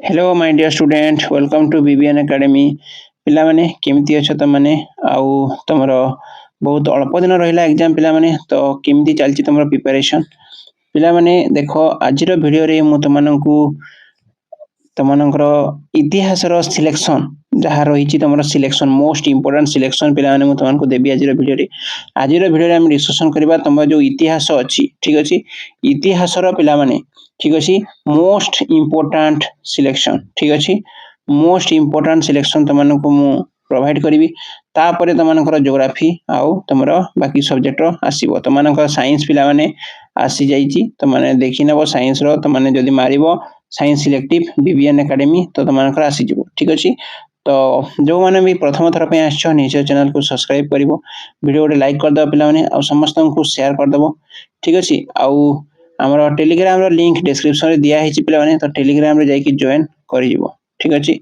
Hello my dear student welcome to BBN academy पिला माने केमती अछ त माने आउ तमरो बहुत अल्प दिन रहिला एग्जाम पिला माने तो केमती चलची तमरो प्रिपरेशन पिला माने देखो आज रो वीडियो रे मु तमनकु तमनकर इतिहास रो सिलेक्शन जहाँ रही तुम सिलेक्शन मोस्ट इंपोर्टेंट सिलेक्शन पिला माने मु तुमको देबी आज वीडियो रे हम डिस्कशन करबा तुम जो इतिहास अछि ठीक अछि इतिहास रो पिला माने ठीक अछि मोस्ट इंपोर्टेंट सिलेक्शन ठीक अछि मोस्ट इंपोर्टेंट सिलेक्शन तुमको मु प्रोवाइड करी तापर तुमनकर ज्योग्राफी आउ तुमरो बाकी सब्जेक्ट रो आसीबो तुमनकर साइंस पिला माने आसी जाईची तुमने देखि नबो साइंस रो तुमने जदी मारिबो साइंस सिलेक्टिव बीबीएन एकेडमी तो तुमनकर आसी जिवो ठीक अछि तो जो माने भी प्रथम थर पे आछो निजे चैनल को सब्सक्राइब करिवो वीडियो रे लाइक कर दो पिला माने आ समस्त को शेयर कर दबो ठीक अछि आउ हमर टेलीग्राम रो लिंक डिस्क्रिप्शन रे दिया हिची पिला माने तो टेलीग्राम रे जाई कि जॉइन करि जिवो ठीक अछि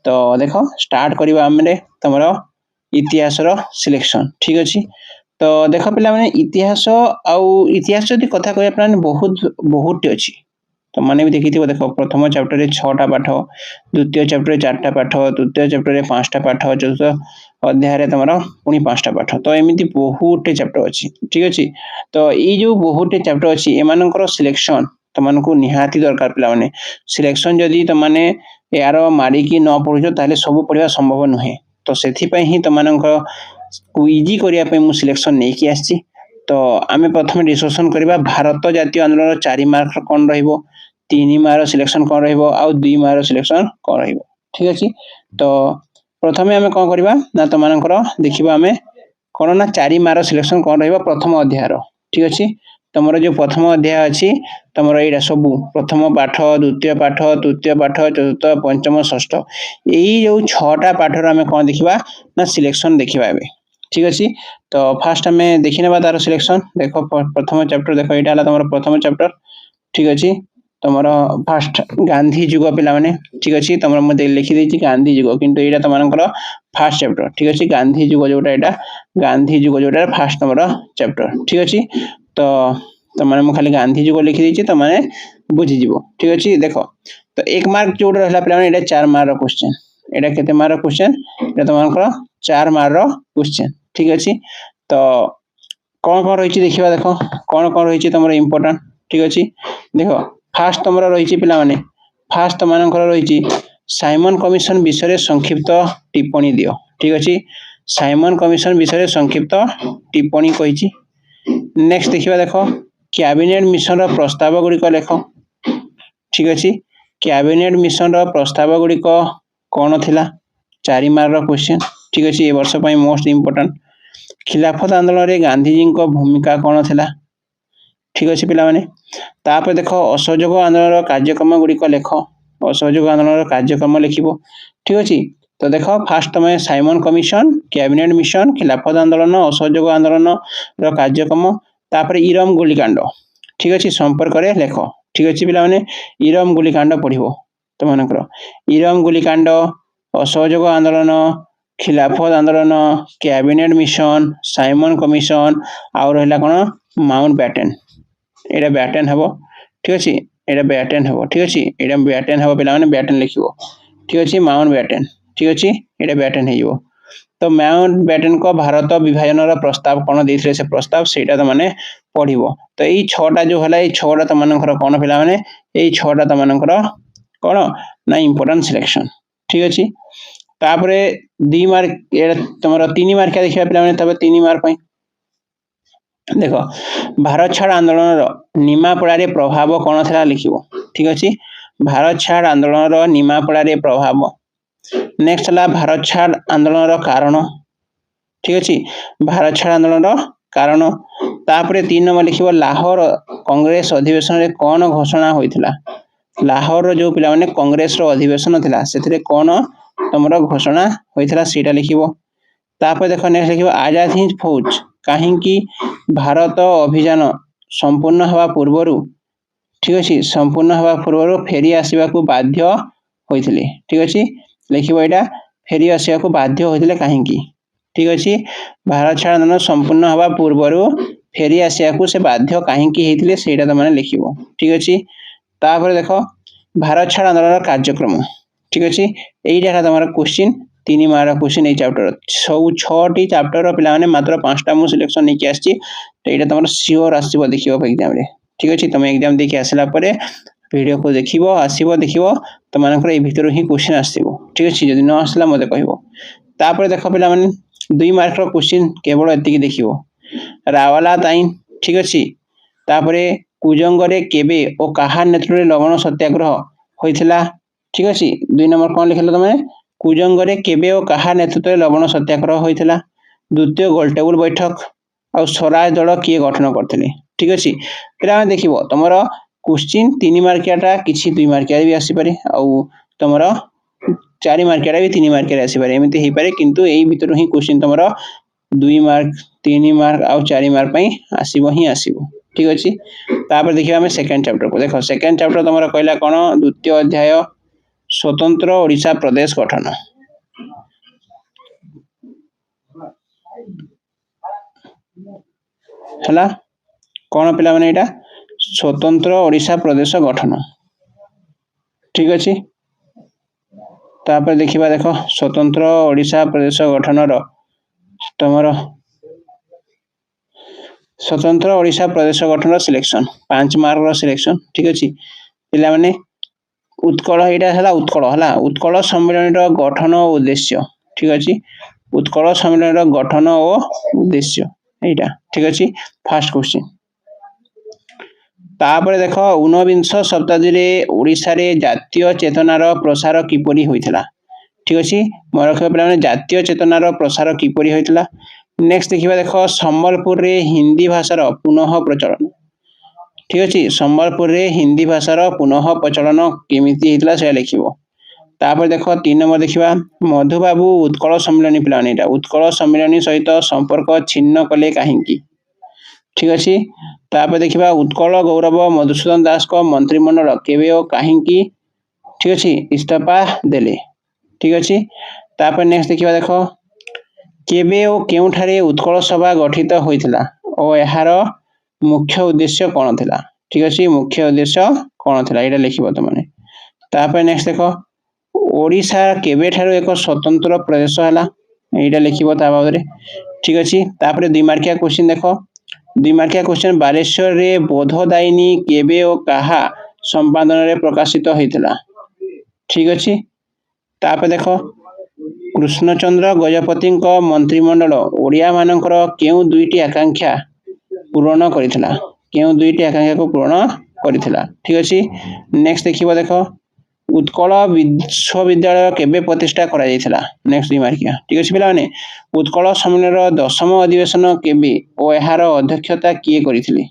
तो देखो स्टार्ट करबा हमरे तमरो इतिहास रो सिलेक्शन ठीक अछि तो देखो पिला माने इतिहास आउ इतिहास जदी कथा कहया प्राण बहुत बहुत अछि तो माने भी देखिथिबो देखो प्रथम चैप्टर रे 6 टा पाठ द्वितीय चैप्टर रे 4 टा पाठ तृतीय चैप्टर रे 5 टा पाठ चतुर्थ अध्याय रे तमरो पुनी 5 टा पाठ तो एमिति बहुत चैप्टर अछि ठीक अछि तो ई जो बहुत चैप्टर अछि एमानकर सिलेक्शन तमनको निहाती दरकार पिला माने सिलेक्शन जदी तमाने यारो मारी की न पढिजो ताले सब पढिबा संभव नहे तो सेथि पय ही तमनको इजी करिया पे मु सिलेक्शन नै कि आछि तो आमे प्रथम डिस्कशन करबा भारत जातीय आंदोलन 4 मार्क कोन रहइबो 3 मार्क सिलेक्शन कोन रहइबो आ 2 मार्क सिलेक्शन कोन रहइबो ठीक अछि तो प्रथमे आमे कोन करबा ना तमनकर देखिबा आमे कोन ना 4 मार्क सिलेक्शन कोन रहइबो प्रथम अध्याय रो ठीक अछि तमरो जो प्रथम अध्याय अछि तमरो एडा सब प्रथम पाठ द्वितीय पाठ तृतीय पाठ चतुर्थ पंचम षष्ठ एई जो 6 टा पाठ रो आमे कोन देखिबा ना सिलेक्शन देखिबा एबे ठीक अछि तो फर्स्ट हमें देखिनेबा तार सिलेक्शन देखो प्रथम चैप्टर देखो एटा हला तमरो प्रथम चैप्टर ठीक अछि तमरो फर्स्ट गांधी युग पिला माने ठीक अछि तमरो मते लिखि देछि गांधी युग किंतु एटा तमनकर फर्स्ट चैप्टर ठीक अछि गांधी युग जोटा एटा गांधी युग जोटा फर्स्ट तमरो चैप्टर ठीक अछि तो तमने मु खाली गांधी युग लिखि देछि तमने बुझि जिवो ठीक अछि देखो तो 1 मार्क जोटा रहला पिला माने एटा 4 मार्क रो क्वेश्चन एटा केते मार्क रो क्वेश्चन एटा तमनकर 4 मार्क रो क्वेश्चन ठीक अछि तो कोन कोन रहिछि देखिबा देखो कोन कोन रहिछि तमरो इंपोर्टेंट ठीक अछि देखो फर्स्ट तमरो रहिछि पिला माने फर्स्ट तमनकर रहिछि साइमन कमिशन विषय रे संक्षिप्त टिप्पणी दियो ठीक अछि साइमन कमिशन विषय रे संक्षिप्त टिप्पणी कहिछि नेक्स्ट देखिबा देखो कैबिनेट मिशन रो प्रस्ताव गुडी को लेखो ठीक अछि कैबिनेट मिशन रो प्रस्ताव गुडी को कोन थिला 4 मार्क रो क्वेश्चन ठीक अछि ए वर्ष पय मोस्ट इंपोर्टेंट खिलाफत आंदोलन रे गांधी जी को भूमिका कोन थिला ठीक अछि पिला माने तापर देखो असहयोग आंदोलन रो कार्यक्रम गुडी को लेखो असहयोग आंदोलन रो कार्यक्रम लिखिबो ठीक अछि तो देखो फर्स्ट तमे साइमन कमिशन कैबिनेट मिशन खिलाफत आंदोलन असहयोग आंदोलन रो कार्यक्रम तापर इरम गोलीकांड ठीक अछि संपर्क रे लेखो ठीक अछि पिला माने इरम गोलीकांड पढिबो तमनकर इरम गोलीकांड असहयोग आंदोलन खिलाफत आंदोलन कैबिनेट मिशन साइमन कमिशन आ रहला कोन माउंट बैटन एटा बैटन हबो ठीक अछि एटा बैटन हबो ठीक अछि एटा बैटन हबो पिला माने बैटन लिखिबो ठीक अछि माउंट बैटन ठीक अछि एटा बैटन हेइबो तो माउंट बैटन को भारत विभाजन रो प्रस्ताव कोन देथिले से प्रस्ताव सेटा त माने पढिबो तो ई 6 टा जो हला ई 6 टा तमनकर कोन पिला माने ई 6 टा तमनकर कोन ना इंपोर्टेंट सिलेक्शन ठीक अछि तापरे 2 मार्क एटा तमरो 3 मार्क देखिबा पिला माने तबे 3 मार्क पय देखो भारत छाड़ आंदोलन रो निमापड़ा रे प्रभाव कोन थला लिखिबो ठीक अछि भारत छाड़ आंदोलन रो निमापड़ा रे प्रभाव नेक्स्ट हला भारत छाड़ आंदोलन रो कारण ठीक अछि भारत छाड़ आंदोलन रो कारण तापरे 3 नंबर लिखिबो लाहौर कांग्रेस अधिवेशन रे कोन घोषणा होइथिला लाहौर रो जो पिला माने कांग्रेस रो अधिवेशन थिला सेथिरे कोन तमरो घोषणा होइथिला सेटा लिखिबो तापर देखो नेक्स्ट लिखिबो आजाद हिंद फौज काहे कि भारत अभियान संपूर्ण हवा पूर्वरु ठीक अछि संपूर्ण हवा पूर्वरु फेरी आसीबा को बाध्य होइथिले ठीक अछि लिखिबो एटा फेरी आसीबा को बाध्य होइथिले काहे कि ठीक अछि भारत छाड़ आंदोलन संपूर्ण हवा पूर्वरु फेरी आसीबा को से बाध्य काहे कि हेतिले सेटा त माने लिखिबो ठीक अछि तापर देखो भारत छाड़ आंदोलन कार्यक्रम ठीक अच्छे यहीटा तुम क्वेश्चन 3 मार्क क्वेश्चन ये चैप्टर सब 6टी चैप्टर पे मात्र 5टा मु सिलेक्शन नहीं आसी तो तुम सियोर आसो देखो एग्जाम ठीक अच्छे तुम एग्जाम देखिए आसला वीडियो को देखो आसो देखो तुम ये भितर ही क्वेश्चन आसो ठीक अच्छे जब न आसला मत कह देख पे 2 मार्क क्वेश्चन केवल एति देखो रावला ताइन ठीक अच्छे कुजंगे केबे और कहा नेतृत्व लवण सत्याग्रह होता ठीक अच्छे 2 नंबर कौन लिखल तुम कुजंगे केबे और कहा नेतृत्व लवण सत्याग्रह होता द्वितीय गोलटेबुल बैठक और स्वराज दल किए गठन करते ठीक अच्छे पे देख तुम क्वेश्चन 3 मार्किया किसी 2 मार्किया भी आसपे तुम 4 मार्किया भी 3 मार्किया आसपे एमती हो पाए किंतु यही भितर ही क्वेश्चन तुम 2 मार्क 3 मार्क आउ 4 मार्क आसब ही आसब ठीक अच्छे देखिए आम सेकेंड चैप्टर को देख सेकेंड चैप्टर तुम कहला कौन द्वितीय अध्याय स्वतंत्र ओडिशा प्रदेश गठन है कौन पिला माने एटा स्वतंत्र ओडिशा प्रदेश गठन ठीक अच्छे देखिए देख स्वतंत्र ओडिशा प्रदेश गठन तुम स्वतंत्र ओडिशा प्रदेश गठन सिलेक्शन 5 मार्क सिलेक्शन ठीक अच्छे पिला माने उत्कल यहाँ उत्कल है उत्कल सम्मेलन गठन और उद्देश्य ठीक अच्छे उत्कल सम्मेलन गठन और उद्देश्य यहाँ ठीक अच्छे फास्ट क्वेश्चन तापर देख 19 शताब्दी ओडिशा रे जातीय चेतनार प्रसार किपरि होइथिला ठीक अच्छे मन रख पे जातीय चेतनार प्रसार किपरि होइथिला नेक्स्ट देखिए देख संबलपुर रे हिंदी भाषार पुनः प्रचलन ठीक अच्छे संबलपुर रे हिंदी भाषार पुनः प्रचलन केमिति होइथिला से लिखिबो तापर देख 3 नंबर देखिबा मधुबाबू उत्कल सम्मेलनी प्लान एटा उत्कल सम्मेलनी सहित संपर्क छिन्न कले काहेकि ठीक अच्छे तापर देखिबा उत्कल गौरव मधुसूदन दास को मंत्रिमंडल केबे और काहेकि ठीक अच्छे इस्तीफा देले ठीक अच्छे तापर नेक्स्ट देखिबा देख केबे और केउठारे उत्कल सभा गठित होइथिला और यार मुख्य उद्देश्य कौन थिला ठीक अच्छे मुख्य उद्देश्य कौन थिला एटा लिखिबो तमने तापर नेक्स्ट देख ओडिशा केबे ठारो एक स्वतंत्र प्रदेश हला एटा लिखिबो ता बाबरे ठीक अच्छे तापर 2 मार्किया क्वेश्चन देख 2 मार्किया क्वेश्चन बालेश्वर रे बोधदायिनी केबे और कहा संपादन रे प्रकाशित होइथिला ठीक अच्छे तापर देख कृष्णचंद्र गजपति मंत्रिमंडल ओडिया मानकर केउ 2टी आकांक्षा पूर्ण करिथिला केउ 2टी आकांक्षा को पूर्ण करिथिला ठीक अच्छे नेक्स्ट देखिबो देख उत्कल विश्वविद्यालय केबे प्रतिष्ठा करा जायथिला नेक्स्ट 2 मार्किया ठीक अच्छे पिला माने उत्कल सम्मेलन 10म अधिवेशन केबे और यार अध्यक्षता किए करिथिले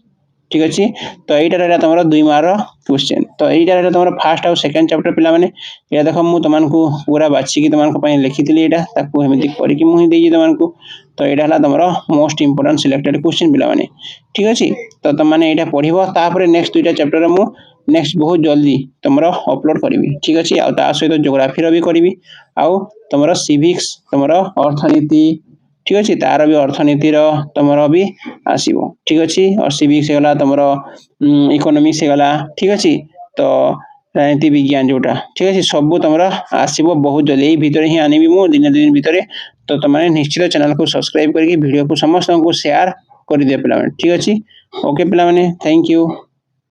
ठीक अच्छे तो यहीटा तुम 2 मार्क क्वेश्चन तो यहीटा तुम फास्ट और सेकेंड चैप्टर पिला माने या देख मु तुमको पूरा बाछिकी तुम लिखी यहाँ ताकू एमती करके मुझे तुमको तो यहाँ तुम मोस्ट इंपोर्टेंट सिलेक्टेड क्वेश्चन पिला माने ठीक अच्छे तो तुमने यहाँ पढ़ नेक्स्ट 2टा चैप्टर मु नेक्स्ट बहुत जल्दी तुम अपलोड करी ठीक अच्छे आ सहित ज्योग्राफी भी करी आउ तुम सिविक्स तुम अर्थनीति ठीक अच्छे तार भी अर्थनीतिर तुम भी आसो ठीक अच्छे और सिविक्स गला तुम इकोनॉमिक्स गला ठीक अच्छे तो राजनीति विज्ञान जोटा ठीक अच्छे सब तुम आसो बहुत जल्दी यही भितर ही आनी मु दिन 2 दिन भितर तो तुमने निश्चित चैनल को सब्सक्राइब करके वीडियो को समस्त को शेयर कर दिया पिला ठीक अच्छे ओके पिला थैंक यू।